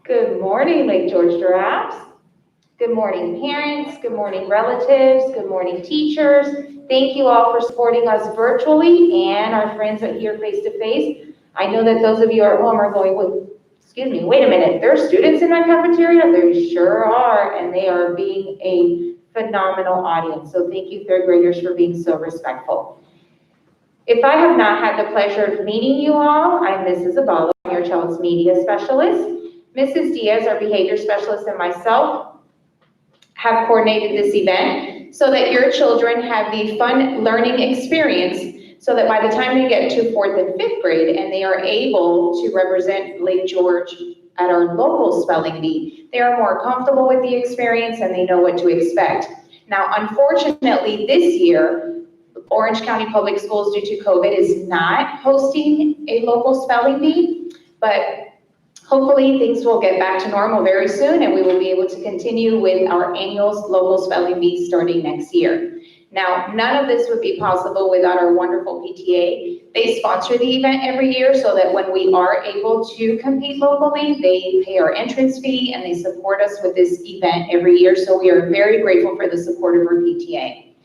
Good morning, Lake George Giraffes. Good morning, parents. Good morning, relatives. Good morning, teachers. Thank you all for supporting us virtually and our friends that are here face to face. I know that those of you at home are going, wait a minute, there are students in that cafeteria? There sure are, and they are being a phenomenal audience. So thank you, third graders, for being so respectful. If I have not had the pleasure of meeting you all, I'm Mrs. Abalo, your child's media specialist. Mrs. Diaz, our behavior specialist, and myself have coordinated this event so that your children have the fun learning experience so that by the time they get to 4th and 5th grade and they are able to represent Lake George at our local spelling bee, they are more comfortable with the experience and they know what to expect. Now, unfortunately, this year, Orange County Public Schools, due to COVID, is not hosting a local spelling bee, but hopefully things will get back to normal very soon and we will be able to continue with our annual local spelling bee starting next year. Now, none of this would be possible without our wonderful PTA. They sponsor the event every year so that when we are able to compete locally, they pay our entrance fee and they support us with this event every year. So we are very grateful for the support of our PTA.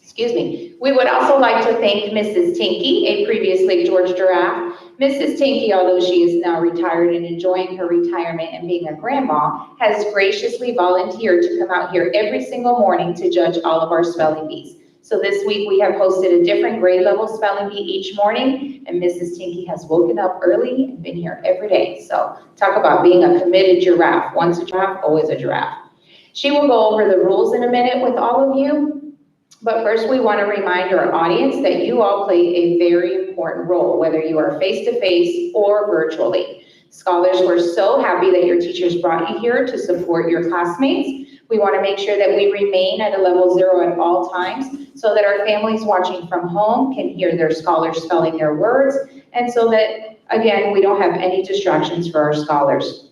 Excuse me. We would also like to thank Mrs. Tinky, a previous Lake George Giraffe. Mrs. Tinky, although she is now retired and enjoying her retirement and being a grandma, has graciously volunteered to come out here every single morning to judge all of our spelling bees. So this week we have hosted a different grade level spelling bee each morning, and Mrs. Tinky has woken up early and been here every day. So talk about being a committed giraffe. Once a giraffe, always a giraffe. She will go over the rules in a minute with all of you. But first, we want to remind our audience that you all play a very important role, whether you are face-to-face or virtually. Scholars, we're so happy that your teachers brought you here to support your classmates. We want to make sure that we remain at a level 0 at all times so that our families watching from home can hear their scholars spelling their words, and so that, again, we don't have any distractions for our scholars.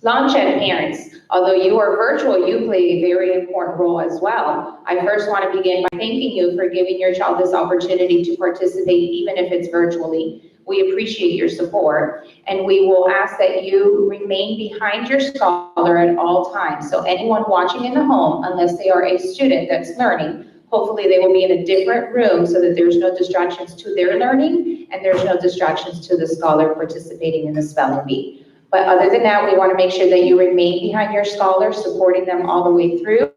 Launch and parents. Although you are virtual, you play a very important role as well. I first want to begin by thanking you for giving your child this opportunity to participate, even if it's virtually. We appreciate your support, and we will ask that you remain behind your scholar at all times. So anyone watching in the home, unless they are a student that's learning, hopefully they will be in a different room so that there's no distractions to their learning and there's no distractions to the scholar participating in the spelling bee. But other than that, we want to make sure that you remain behind your scholars, supporting them all the way through.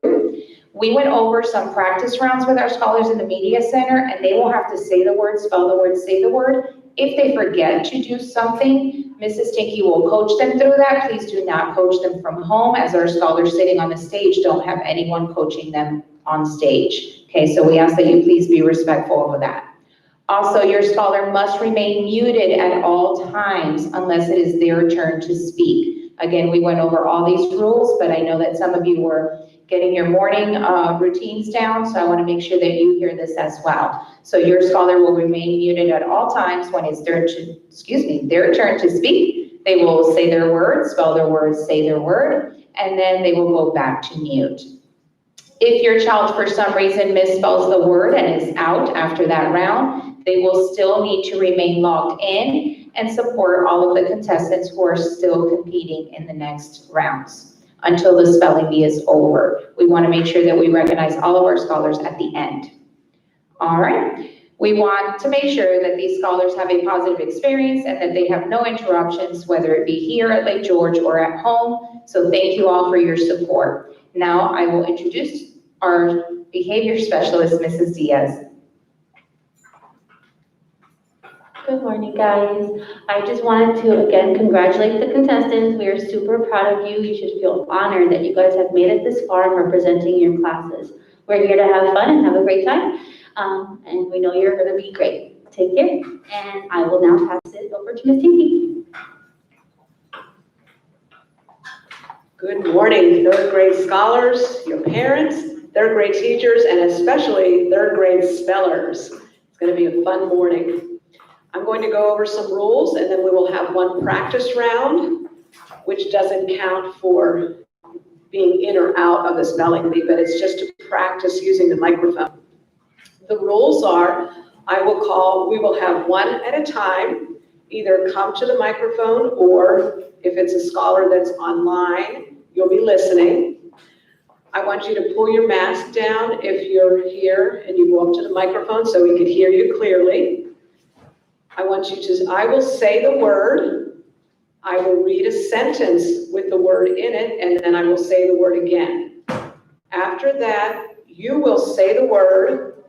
We went over some practice rounds with our scholars in the media center, and they will have to say the word, spell the word, say the word. If they forget to do something, Mrs. Tinky will coach them through that. Please do not coach them from home, as our scholars sitting on the stage don't have anyone coaching them on stage. Okay, so we ask that you please be respectful of that. Also, your scholar must remain muted at all times unless it is their turn to speak. Again, we went over all these rules, but I know that some of you were getting your morning routines down, so I want to make sure that you hear this as well. So your scholar will remain muted at all times when it's their turn to speak. They will say their words, spell their words, say their word, and then they will go back to mute. If your child for some reason misspells the word and is out after that round, they will still need to remain logged in and support all of the contestants who are still competing in the next rounds until the spelling bee is over. We want to make sure that we recognize all of our scholars at the end. All right. We want to make sure that these scholars have a positive experience and that they have no interruptions, whether it be here at Lake George or at home. So thank you all for your support. Now I will introduce our behavior specialist, Mrs. Diaz. Good morning, guys. I just wanted to again congratulate the contestants. We are super proud of you. You should feel honored that you guys have made it this far and representing your classes. We're here to have fun and have a great time, and we know you're going to be great. Take care, and I will now pass it over to Ms. Tinky. Good morning, third grade scholars, your parents, third grade teachers, and especially third grade spellers. It's going to be a fun morning. I'm going to go over some rules, and then we will have one practice round, which doesn't count for being in or out of the spelling bee, but it's just to practice using the microphone. The rules are, we will have one at a time. either come to the microphone, or if it's a scholar that's online, you'll be listening. I want you to pull your mask down if you're here and you go up to the microphone so we can hear you clearly. I will say the word, I will read a sentence with the word in it, and then I will say the word again. After that, you will say the word,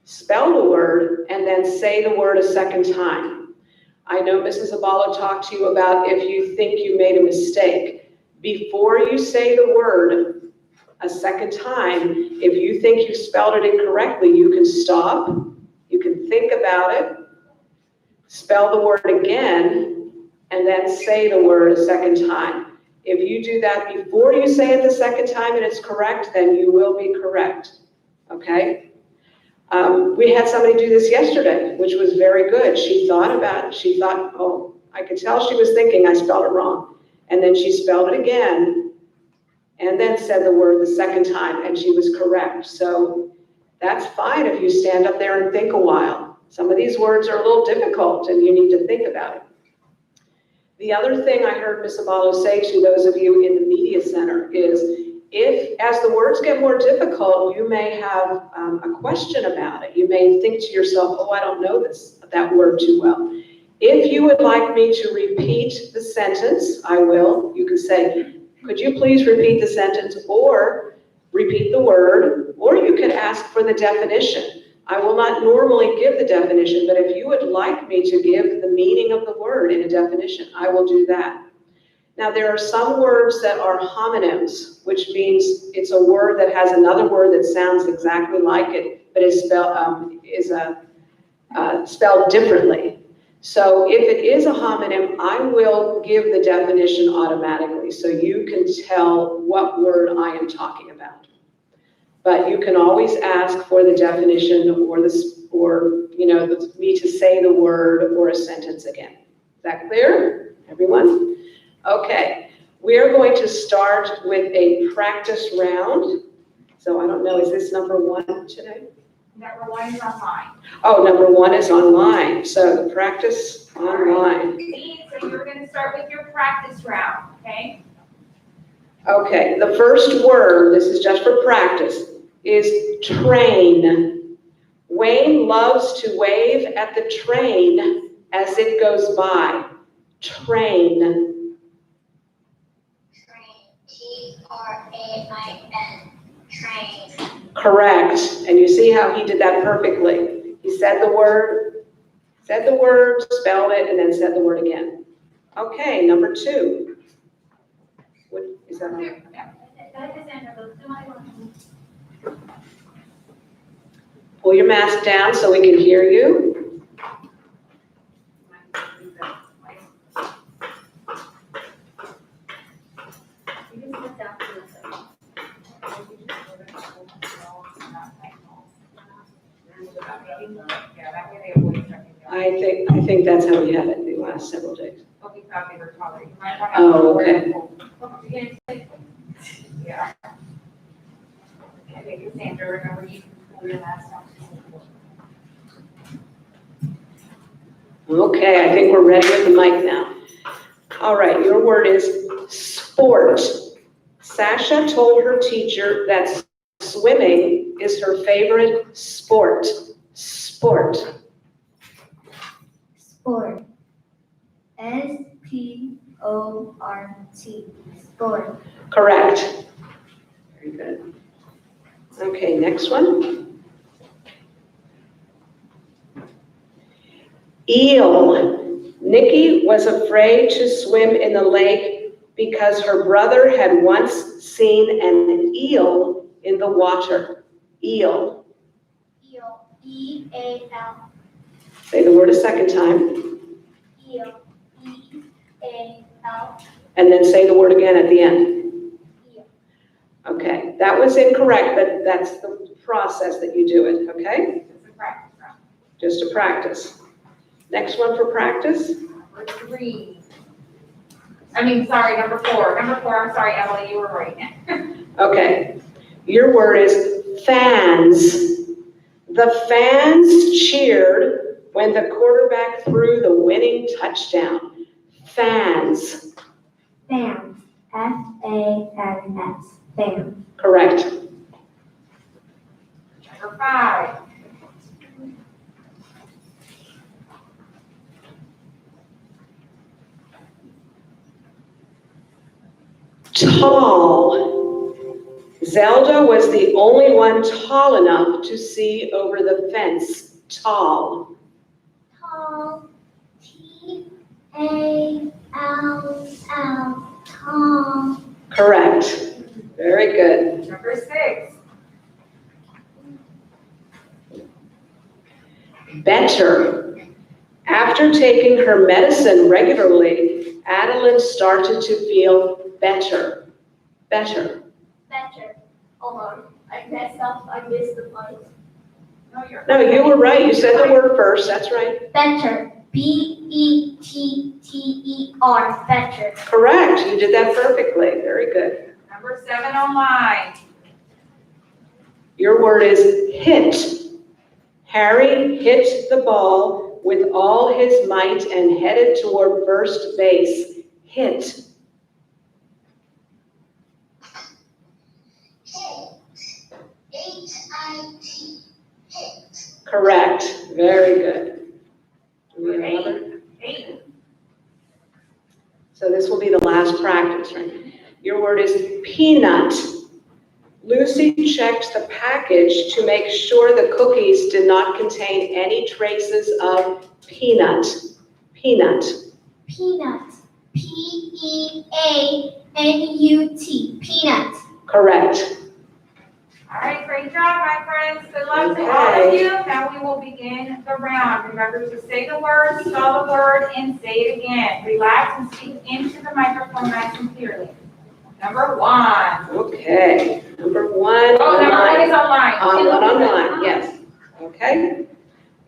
spell the word, and then say the word a second time. I know Mrs. Abalo talked to you about if you think you made a mistake. Before you say the word a second time, if you think you spelled it incorrectly, you can stop, you can think about it, spell the word again, and then say the word a second time. If you do that before you say it the second time and it's correct, then you will be correct, okay? We had somebody do this yesterday, which was very good. She thought about it. She thought, oh, I could tell she was thinking I spelled it wrong. And then she spelled it again and then said the word the second time, and she was correct. So that's fine if you stand up there and think a while. Some of these words are a little difficult and you need to think about it. The other thing I heard Ms. Abalo say to those of you in the media center is, if, as the words get more difficult, you may have a question about it. You may think to yourself, oh, I don't know that word too well. If you would like me to repeat the sentence, I will. You can say, could you please repeat the sentence, or repeat the word, or you can ask for the definition. I will not normally give the definition, but if you would like me to give the meaning of the word in a definition, I will do that. Now, there are some words that are homonyms, which means it's a word that has another word that sounds exactly like it, but is spelled differently. So if it is a homonym, I will give the definition automatically, so you can tell what word I am talking about. But you can always ask for the definition or me to say the word or a sentence again. Is that clear, everyone? Okay, we are going to start with a practice round. So I don't know, is this number 1 today? Number 1 is online. Oh, number 1 is online. So the practice online. So you're going to start with your practice round, okay? Okay, the first word, this is just for practice, is train. Wayne loves to wave at the train as it goes by. Train. Train. Train. Correct. And you see how he did that perfectly. He said the word, spelled it, and then said the word again. Okay, number 2. What is that on? Pull your mask down so we can hear you. I think that's how we had it the last several days. Oh, okay. Yeah. Okay, Sandra, remember you can pull your mask down. Okay, I think we're ready with the mic now. All right, your word is sport. Sasha told her teacher that swimming is her favorite sport. Sport. Sport. S-P-O-R-T. Sport. Correct. Very good. Okay, next one. Eel. Nikki was afraid to swim in the lake because her brother had once seen an eel in the water. Eel. Eel. E-A-L. Say the word a second time. Eel. E-A-L. And then say the word again at the end. Eel. Okay, that was incorrect, but that's the process that you do it, okay? It's a practice round. Just to practice. Next one for practice. Number 3. Number 4. Number 4, I'm sorry, Emily, you were right. Okay, your word is fans. The fans cheered when the quarterback threw the winning touchdown? Fans. Fans. F-A-N-S. Fans. Correct. Number 5. Tall. Zelda was the only one tall enough to see over the fence. Tall. Tall. T-A-L-L. Tall. Correct. Very good. Number 6. Better. After taking her medicine regularly, Adeline started to feel better. Better. Better. Hold on. I messed up. I missed the point. No, you were right. You said the word first. That's right. Better. B-E-T-T-E-R. Better. Correct. You did that perfectly. Very good. Number 7 online. Your word is hit. Harry hit the ball with all his might and headed toward first base. Hit. H-I-T. Hit. Correct. Very good. Do we have another? 8. So this will be the last practice, right? Your word is peanut. Lucy checked the package to make sure the cookies did not contain any traces of peanut. Peanut. Peanut. P-E-A-N-U-T. Peanut. Correct. All right, great job, my friends. Good luck to all of you. Now we will begin the round. Remember to say the word, spell the word, and say it again. Relax and speak into the microphone nice and clearly. Number 1. Okay. Number 1. Oh, number 1 is online. One online, yes. Okay.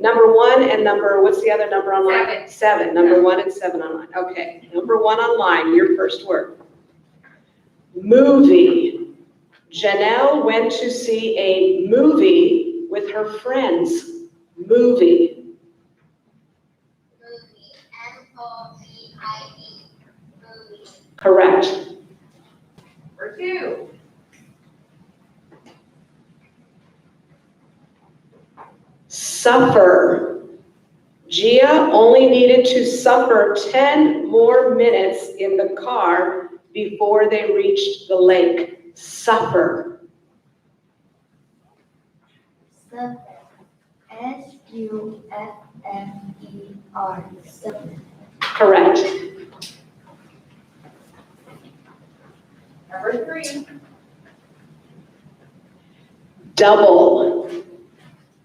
Number 1 and what's the other number online? 7. Number 1 and 7 online. Okay. Number 1 online, your first word. Movie. Janelle went to see a movie with her friends. Movie. Movie. M-O-V-I-E. Movie. Correct. Number 2. Suffer. Gia only needed to suffer 10 more minutes in the car before they reached the lake. Suffer. Suffer. S-U-F-F-E-R. Suffer. Correct. Number 3. Double.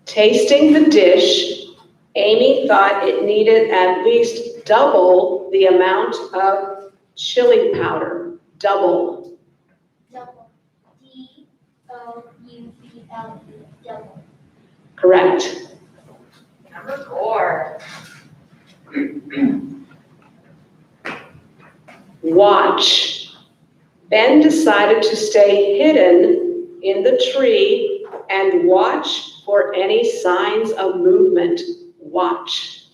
Tasting the dish, Amy thought it needed at least double the amount of chili powder. Double. Double. D-O-U-B-L-E. Double. Correct. Number 4. Watch. Ben decided to stay hidden in the tree and watch for any signs of movement. Watch.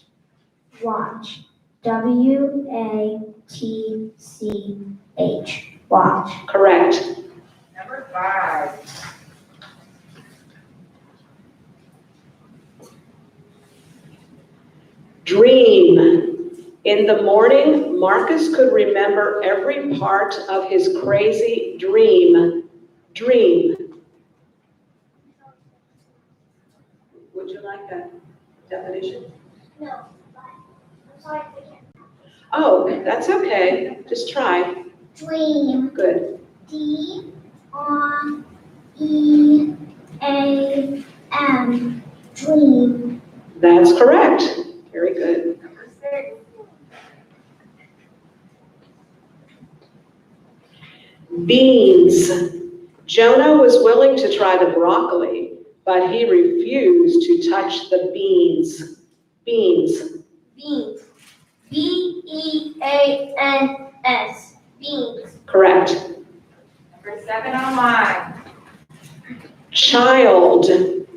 Watch. W-A-T-C-H. Watch. Correct. Number 5. Dream. In the morning, Marcus could remember every part of his crazy dream. Dream. Would you like a definition? No, but I'm sorry if I can't. Oh, that's okay. Just try. Dream. Good. D-R-E-A-M. Dream. That's correct. Very good. Number 6. Beans. Jonah was willing to try the broccoli, but he refused to touch the beans. Beans. Beans. B-E-A-N-S. Beans. Correct. Number 7 online. Child.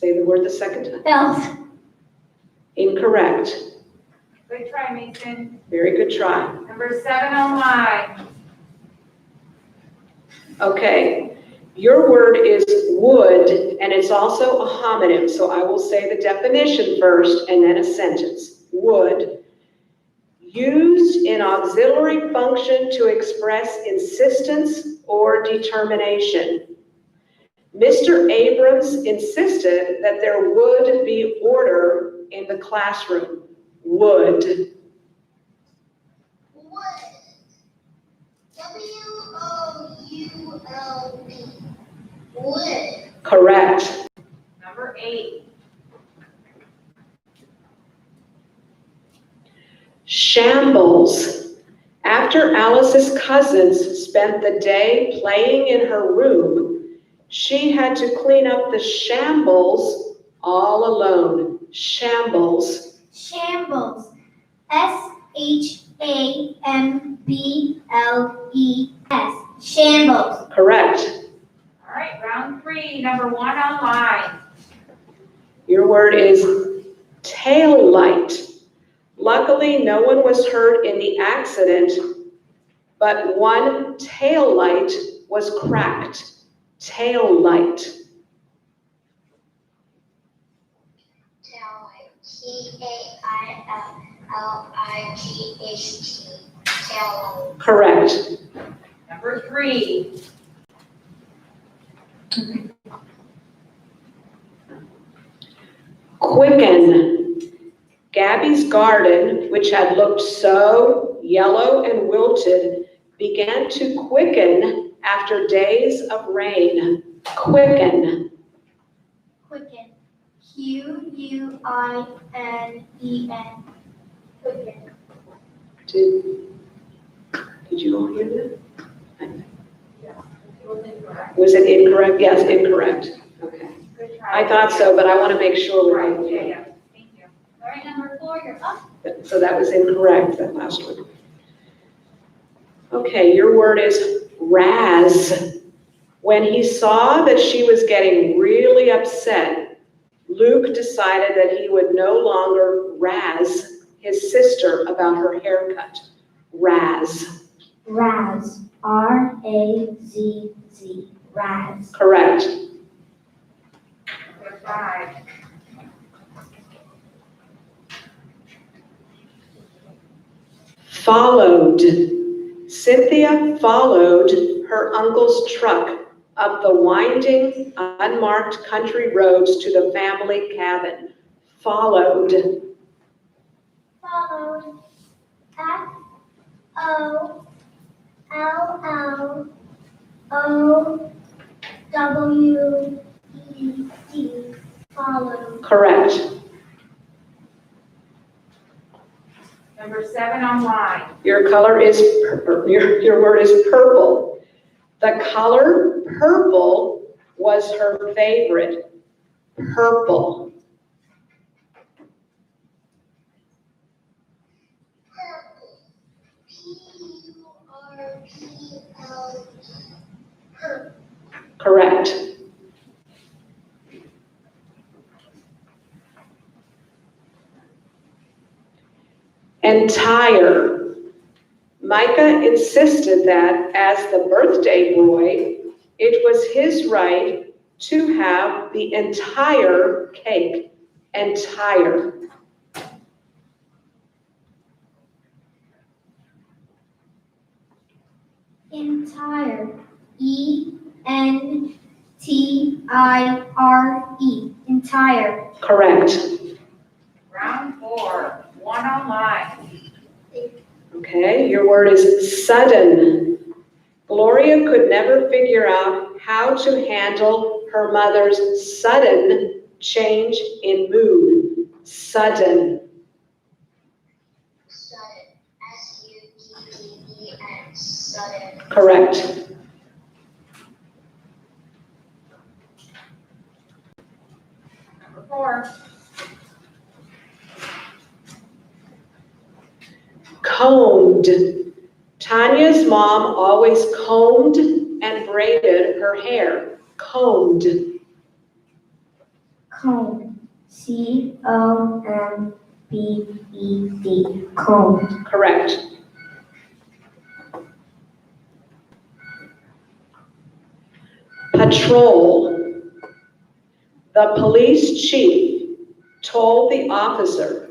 Say the word the second time. Belt. Incorrect. Good try, Mason. Very good try. Number 7 online. Okay, your word is wood, and it's also a homonym, so I will say the definition first and then a sentence. Would, used in auxiliary function to express insistence or determination. Mr. Abrams insisted that there would be order in the classroom. Would. Wood. W-O-U-L-D. Wood. Correct. Number 8. Shambles. After Alice's cousins spent the day playing in her room, she had to clean up the shambles all alone. Shambles. Shambles. S-H-A-M-B-L-E-S. Shambles. Correct. All right, round 3, number 1 online. Your word is tail light. Luckily, no one was hurt in the accident, but one tail light was cracked. Tail light. T-A-I-L-L-I-G-H-T. Tail. Correct. Number 3. Quicken. Gabby's garden, which had looked so yellow and wilted, began to quicken after days of rain. Quicken. Quicken. Q-U-I-N-E-N. Quicken. Did you all hear that? Was it incorrect? Yes, incorrect. Okay. Good try. I thought so, but I want to make sure Right, we're yeah. Thank you. All right, number 4, you're up. So that was incorrect, that last one. Okay, your word is razz. When he saw that she was getting really upset, Luke decided that he would no longer razz his sister about her haircut. Razz. Raz. R-A-Z-Z. Raz. Correct. Number 5. Followed. Cynthia followed her uncle's truck up the winding, unmarked country roads to the family cabin. Followed. Followed. F-O-L-L-O-W-E-D. Followed. Correct. Number 7 online. Your color is, your word is purple. The color purple was her favorite. Purple. Purple. P-U-R-P-L-E. Purple. Correct. Entire. Micah insisted that as the birthday boy, it was his right to have the entire cake. Entire. Entire. E-N-T-I-R-E. Entire. Correct. Round 4, 1 online. Okay, your word is sudden. Gloria could never figure out how to handle her mother's sudden change in mood. Sudden. Sudden. S-U-D-D-E-N. Sudden. Correct. Number 4. Combed. Tanya's mom always combed and braided her hair. Combed. Comb. COMBED. Comb. Correct. Patrol. The police chief told the officer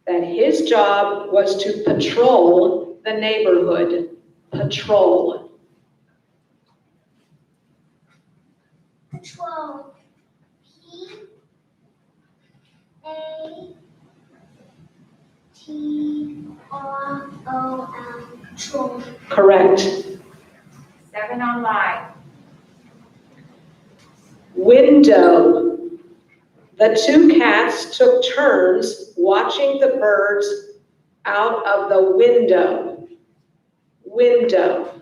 that his job was to patrol the neighborhood. Patrol. Patrol. PATROL. Patrol. Correct. 7 online. Window. The two cats took turns watching the birds out of the window. Window.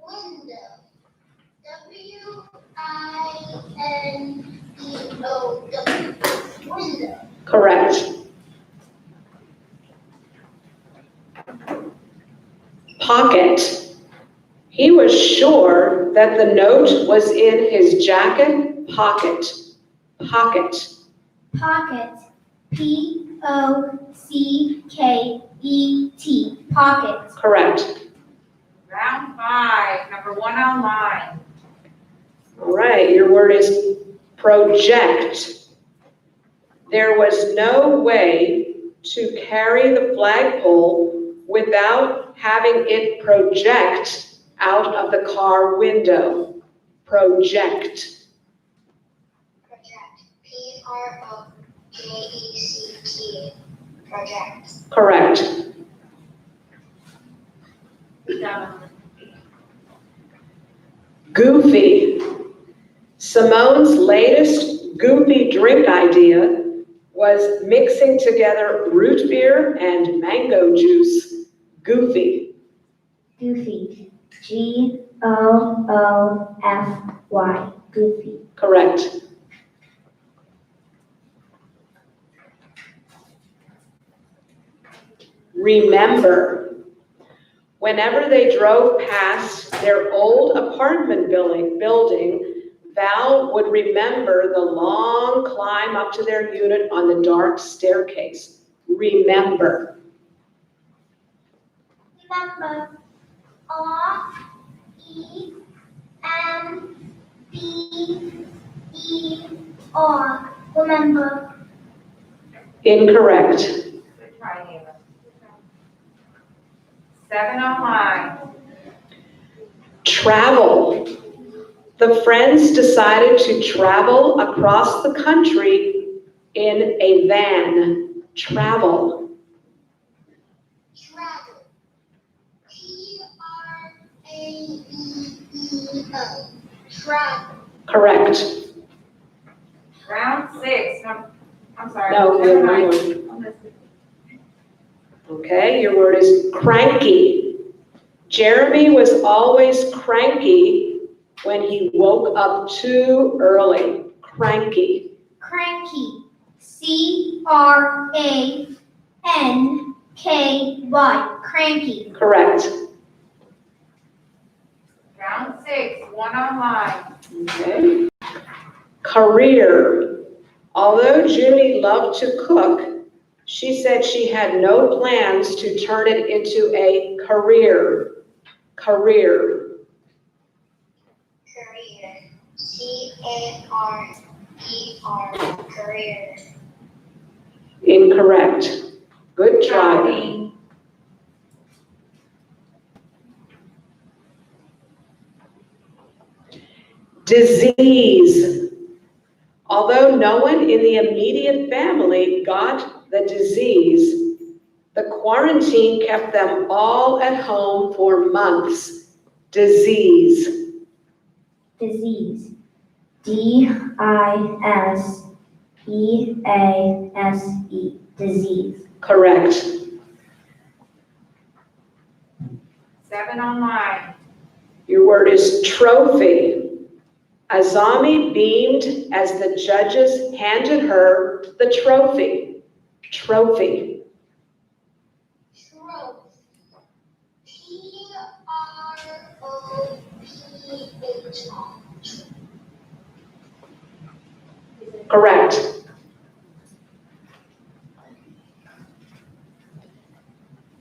Window. WINDOW. Window. Correct. Pocket. He was sure that the note was in his jacket pocket. Pocket. Pocket. POCKET. Pocket. Correct. Round 5, number 1 online. All right, your word is project. There was no way to carry the flagpole without having it project out of the car window. Project. Project. PROJECT. Project. Correct. 7. Goofy. Simone's latest goofy drink idea was mixing together root beer and mango juice. Goofy. Goofy. GOOFY. Goofy. Correct. Remember. Whenever they drove past their old apartment building, Val would remember the long climb up to their unit on the dark staircase. Remember. Remember. REMBER. Remember. Incorrect. Good try, Ava. 7 online. Travel. The friends decided to travel across the country in a van. Travel. Travel. TRAVEO. Travel. Correct. Round 6, I'm sorry. No, never no mind. more. I'll listen. Okay, your word is cranky. Jeremy was always cranky when he woke up too early. Cranky. Cranky. CRANKY. Cranky. Correct. Round 6, 1 online. Okay. Career. Although Junie loved to cook, she said she had no plans to turn it into a career. Career. Career. CARER. Career. Incorrect. Good try. Dean. Disease. Although no one in the immediate family got the disease, the quarantine kept them all at home for months. Disease. Disease. DISEASE. Disease. Correct. 7 online. Your word is trophy. Azami beamed as the judges handed her the trophy. Trophy. Trope. TROPH. Correct.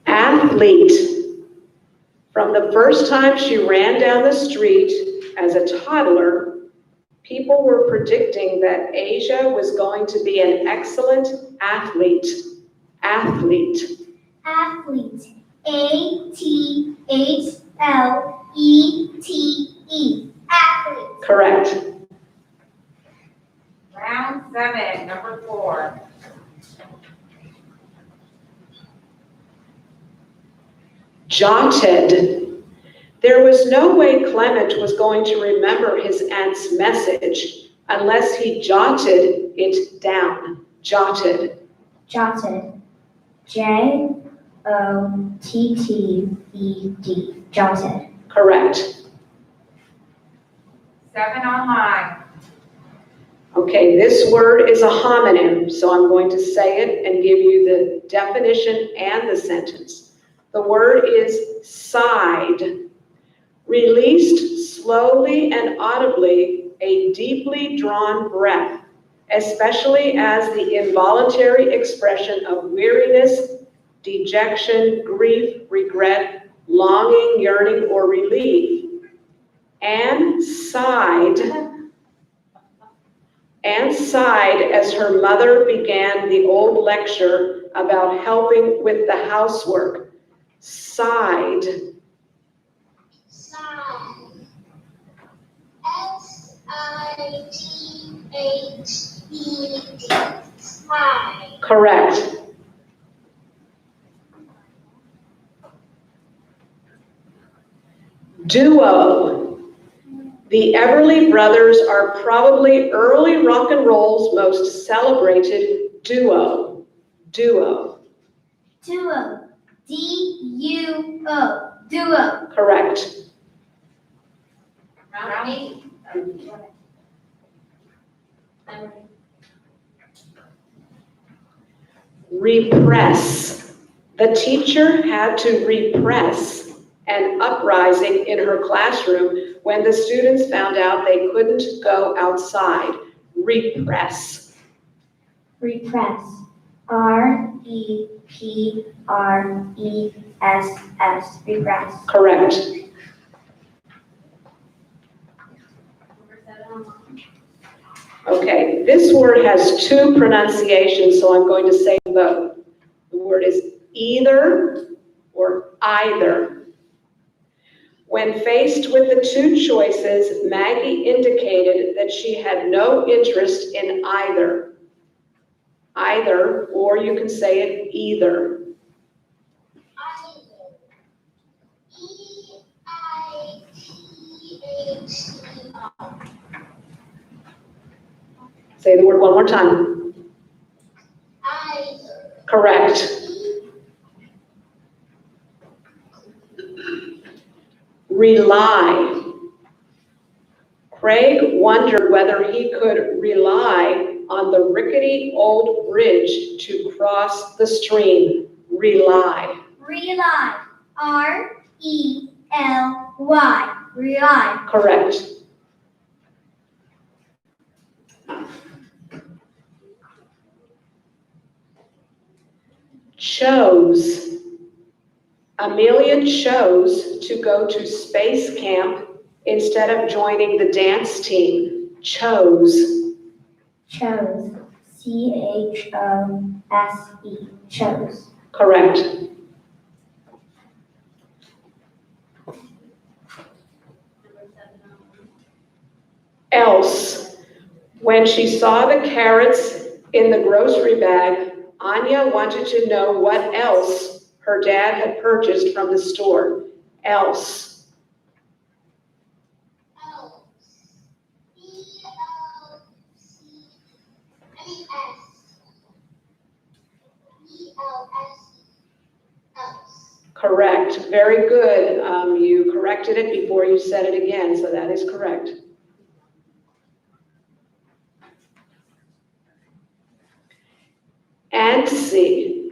Athlete. From the first time she ran down the street as a toddler, people were predicting that Asia was going to be an excellent athlete. Athlete. Athlete. A-T-H-L-E-T-E. Athlete. Correct. Round 7, number 4. Jotted. There was no way Clement was going to remember his aunt's message unless he jotted it down. Jotted. Jotted. J-O-T-T-E-D. Jotted. Correct. 7 online. Okay, this word is a homonym, so I'm going to say it and give you the definition and the sentence. The word is sighed. Released slowly and audibly a deeply drawn breath, especially as the involuntary expression of weariness, dejection, grief, regret, longing, yearning, or relief. Anne sighed as her mother began the old lecture about helping with the housework. Sighed. Sighed. S-I-G-H-E-D. Sighed. Correct. Duo. The Everly Brothers are probably early rock and roll's most celebrated duo. Duo. Duo. D-U-O. Duo. Correct. Round 8. Repress. The teacher had to repress an uprising in her classroom when the students found out they couldn't go outside. Repress. Repress. R-E-P-R-E-S-S. Repress. Correct. Okay, this word has 2 pronunciations, so I'm going to say both. The word is either or either. When faced with the 2 choices, Maggie indicated that she had no interest in either. Either, or you can say it either. E-I-T-H-E-R. Say the word one more time. Either. Correct. Rely. Craig wondered whether he could rely on the rickety old bridge to cross the stream. Rely. Rely. R-E-L-Y. Rely. Correct. Chose. Amelia chose to go to space camp instead of joining the dance team. Chose. Chose. C-H-O-S-E. Chose. Correct. Else. When she saw the carrots in the grocery bag, Anya wanted to know what else her dad had purchased from the store. Else. Correct. Very good. You corrected it before you said it again, so that is correct. Antsy.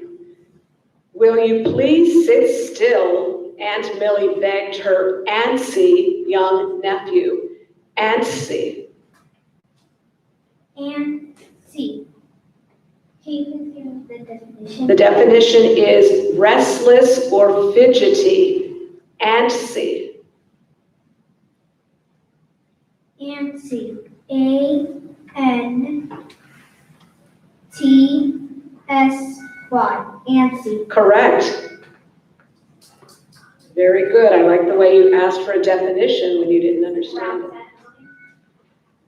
Will you please sit still? Aunt Millie begged her antsy young nephew. Antsy. Antsy. you give the definition? The definition is restless or fidgety, antsy. Antsy. A-N-T-S-Y. Antsy. Correct. Very good. I like the way you asked for a definition when you didn't understand it.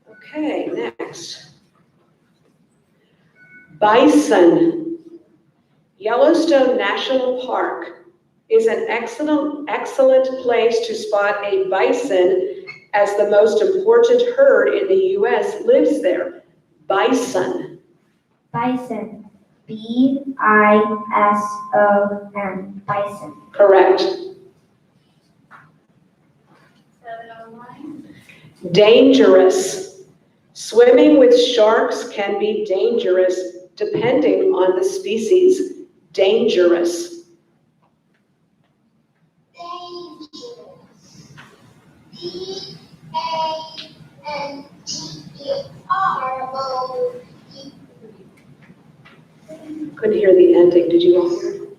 Okay, next. Bison. Yellowstone National Park is an excellent place to spot a bison, as the most important herd in the U.S. lives there. Bison. Bison. B-I-S-O-N. Bison. Correct. 709. Dangerous. Swimming with sharks can be dangerous depending on the species. Dangerous. Couldn't hear the ending. Did you all hear it?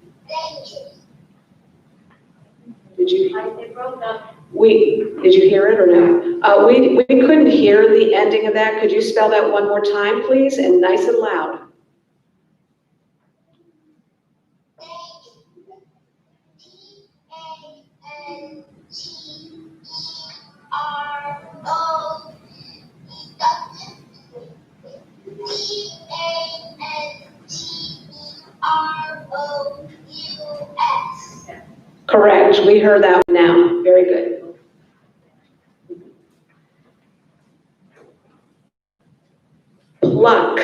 Did you? It broke up. Did you hear it or no? We couldn't hear the ending of that. Could you spell that one more time, please, and nice and loud? Correct. We heard that one now. Very good. Pluck.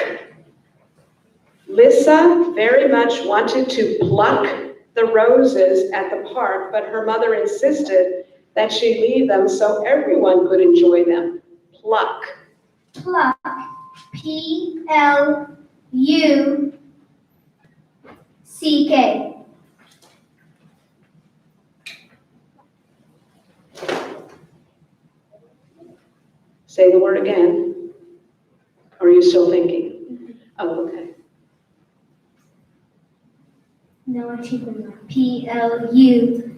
Lissa very much wanted to pluck the roses at the park, but her mother insisted that she leave them so everyone could enjoy them. Pluck. Pluck. P-L-U-C-K. Say the word again. Or are you still thinking? Oh, okay. No, I'm cheating now. P-L-U-K.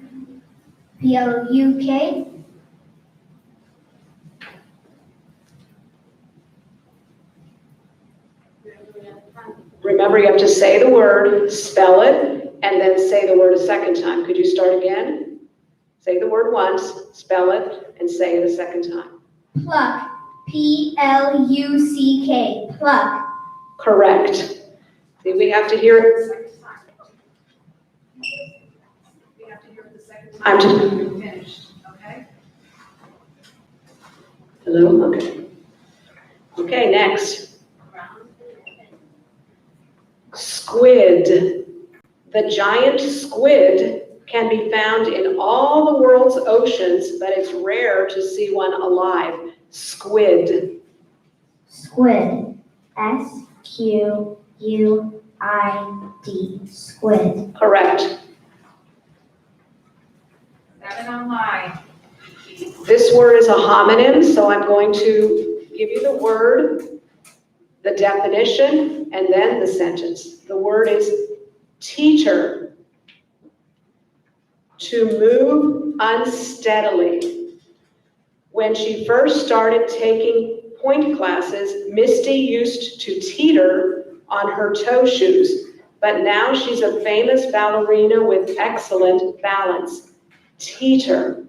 Remember, you have to say the word, spell it, and then say the word a second time. Could you start again? Say the word once, spell it, and say it a second time. Pluck. P-L-U-C-K. Pluck. Correct. See, we have to hear it. We have to hear it the second I'm time. just- You're finished, okay? Hello? Okay. Okay, next. Squid. The giant squid can be found in all the world's oceans, but it's rare to see one alive. Squid. Squid. S-Q-U-I-D. Squid. Correct. 709. This word is a homonym, so I'm going to give you the word, the definition, and then the sentence. The word is teeter. To move unsteadily. When she first started taking point classes, Misty used to teeter on her toe shoes, but now she's a famous ballerina with excellent balance. Teeter.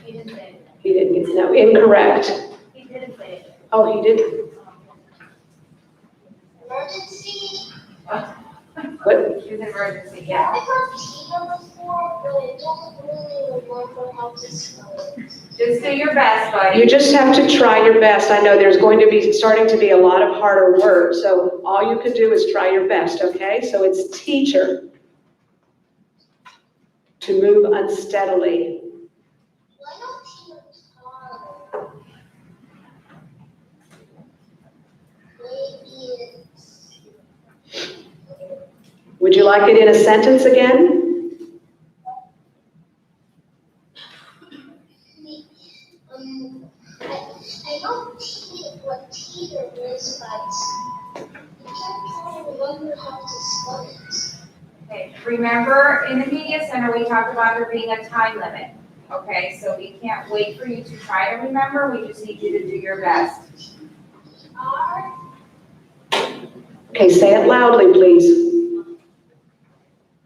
He didn't say it. He didn't get, no, incorrect. He didn't say it. Oh, he did. Emergency. What? She's an emergency, yeah. I heard Tina before, but it doesn't really remember how to spell it. Just do your best, buddy. You just have to try your best. I know there's going to be starting to be a lot of harder words, so all you can do is try your best, okay? So it's teeter. To move unsteadily. Why not Tina Turner? Maybe it's Would you like it in a sentence again? I know what Peter is, but I can't remember how to spell it. Okay, remember, in the media center, we talked about there being a time limit. Okay, so we can't wait for you to try to remember, we just need you to do your best. R Okay, say it loudly, please.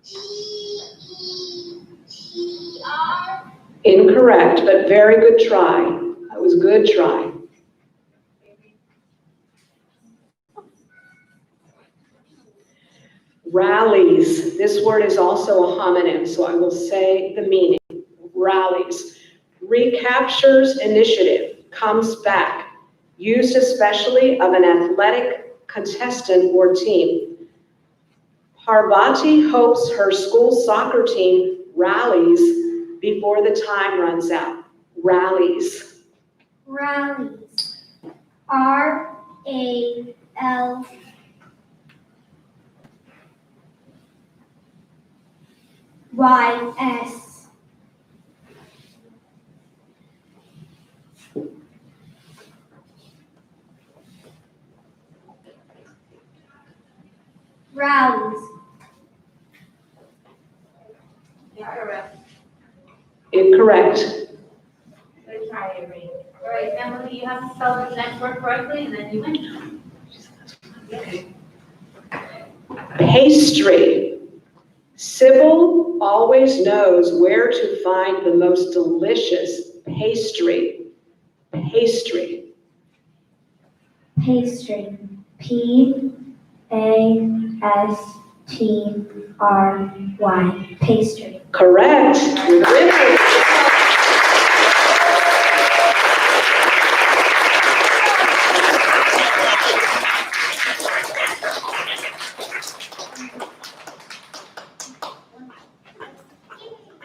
T-E-T-R. Incorrect, but very good try. That was a good try. Rallies. This word is also a homonym, so I will say the meaning. Rallies. Recaptures initiative, comes back, used especially of an athletic contestant or team. Parvati hopes her school soccer team rallies before the time runs out. Rallies. Rallies. R-A-L. Y-S. Rallies. Incorrect. Good try, Irene. All right, Emily, you have to spell the next word correctly, and then you win. Pastry. Sybil always knows where to find the most delicious pastry. Pastry. Pastry. P-A-S-T-R-Y. Pastry. Correct. You're the winner.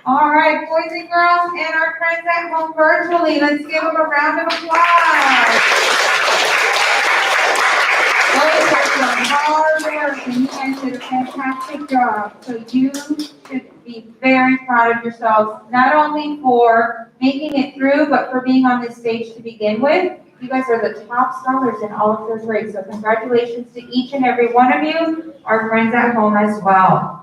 All right, boys and girls, and our friends at home virtually, let's give them a round of applause. Those are some hard work, and you guys did a fantastic job. So you should be very proud of yourselves, not only for making it through, but for being on this stage to begin with. You guys are the top scholars in all of your grades, so congratulations to each and every one of you, our friends at home as well.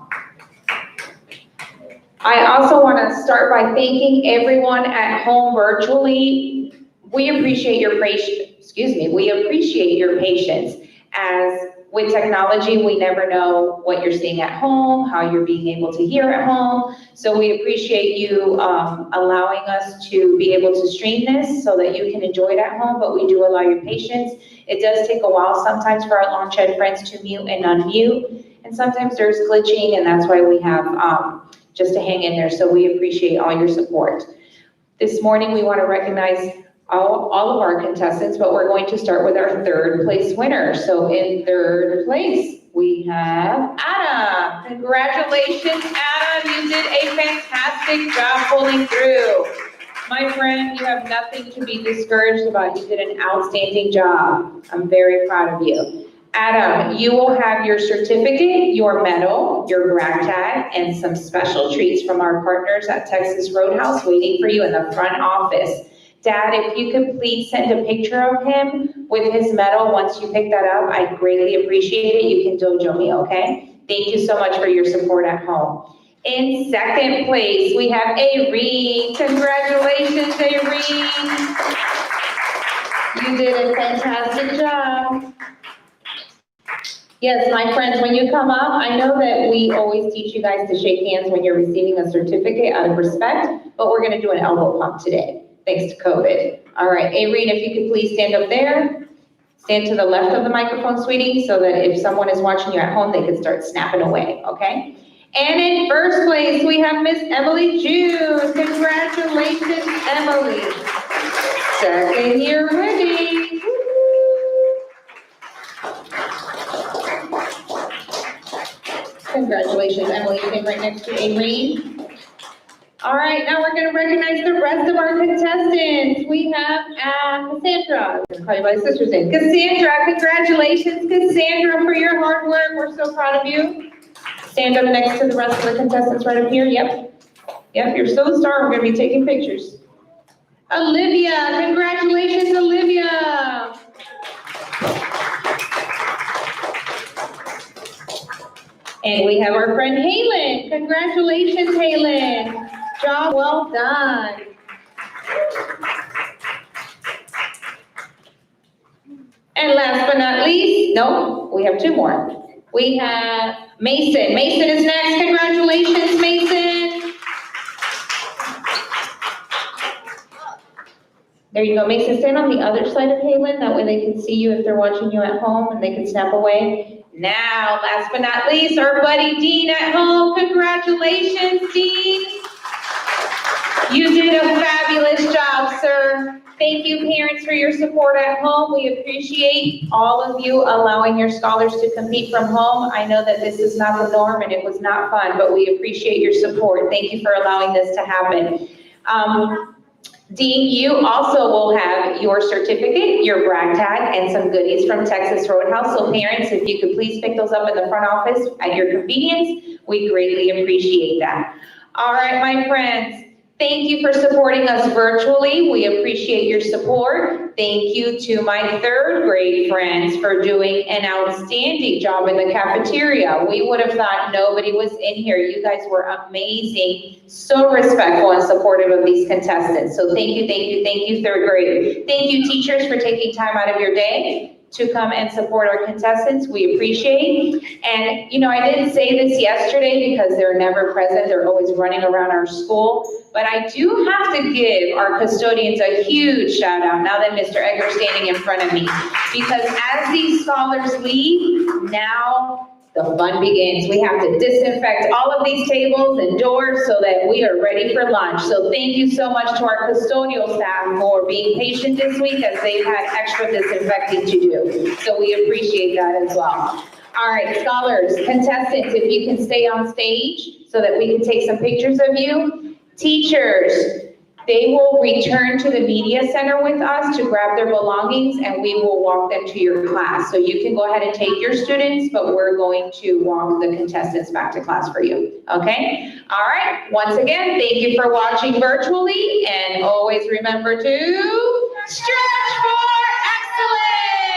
I also want to start by thanking everyone at home virtually. We appreciate your patience, we appreciate your patience. As with technology, we never know what you're seeing at home, how you're being able to hear at home. So we appreciate you allowing us to be able to stream this so that you can enjoy it at home, but we do allow your patience. It does take a while sometimes for our launch head friends to mute and unmute, and sometimes there's glitching, and that's why we have just to hang in there. So we appreciate all your support. This morning, we want to recognize all of our contestants, but we're going to start with our third place winner. So in third place, we have Adam. Congratulations, Adam. You did a fantastic job pulling through. My friend, you have nothing to be discouraged about. You did an outstanding job. I'm very proud of you. Adam, you will have your certificate, your medal, your grab tag, and some special treats from our partners at Texas Roadhouse waiting for you in the front office. Dad, if you could please send a picture of him with his medal once you pick that up, I'd greatly appreciate it. You can dojo me, okay? Thank you so much for your support at home. In second place, we have Irene. Congratulations, Irene. You did a fantastic job. Yes, my friends, when you come up, I know that we always teach you guys to shake hands when you're receiving a certificate out of respect, but we're gonna do an elbow pump today, thanks to COVID. All right, Irene, if you could please stand up there. Stand to the left of the microphone, sweetie, so that if someone is watching you at home, they can start snapping away, okay? And in first place, we have Miss Emily June. Congratulations, Emily. Second year ready. Congratulations, Emily. You came right next to Irene. All right, now we're going to recognize the rest of our contestants. We have Cassandra. I'm going to call you by sister's name. Cassandra, congratulations, Cassandra, for your hard work. We're so proud of you. Stand up next to the rest of the contestants right up here, yep. Yep, you're still a star, we're gonna be taking pictures. Olivia, congratulations, Olivia. And we have our friend Halen. Congratulations, Halen. Job well done. And last but not least, no, we have two more. We have Mason. Mason is next. Congratulations, Mason. There you go. Mason, stand on the other side of Halen. That way they can see you if they're watching you at home and they can snap away. Now, last but not least, our buddy Dean at home. Congratulations, Dean. You did a fabulous job, sir. Thank you, parents, for your support at home. We appreciate all of you allowing your scholars to compete from home. I know that this is not the norm and it was not fun, but we appreciate your support. Thank you for allowing this to happen. Dean, you also will have your certificate, your brag tag, and some goodies from Texas Roadhouse. So parents, if you could please pick those up in the front office at your convenience, we greatly appreciate that. All right, my friends, thank you for supporting us virtually. We appreciate your support. Thank you to my third grade friends for doing an outstanding job in the cafeteria. We would have thought nobody was in here. You guys were amazing, so respectful and supportive of these contestants. So thank you, thank you, thank you, third grade. Thank you, teachers, for taking time out of your day to come and support our contestants. We appreciate. And, you know, I didn't say this yesterday because they're never present. They're always running around our school. But I do have to give our custodians a huge shout out now that Mr. Edgar's standing in front of me. Because as these scholars leave, now the fun begins. We have to disinfect all of these tables and doors so that we are ready for lunch. So thank you so much to our custodial staff for being patient this week as they've had extra disinfecting to do. So we appreciate that as well. All right, scholars, contestants, if you can stay on stage so that we can take some pictures of you. Teachers, they will return to the media center with us to grab their belongings and we will walk them to your class. So you can go ahead and take your students, but we're going to walk the contestants back to class for you, okay? All right, once again, thank you for watching virtually and always remember to stretch forward.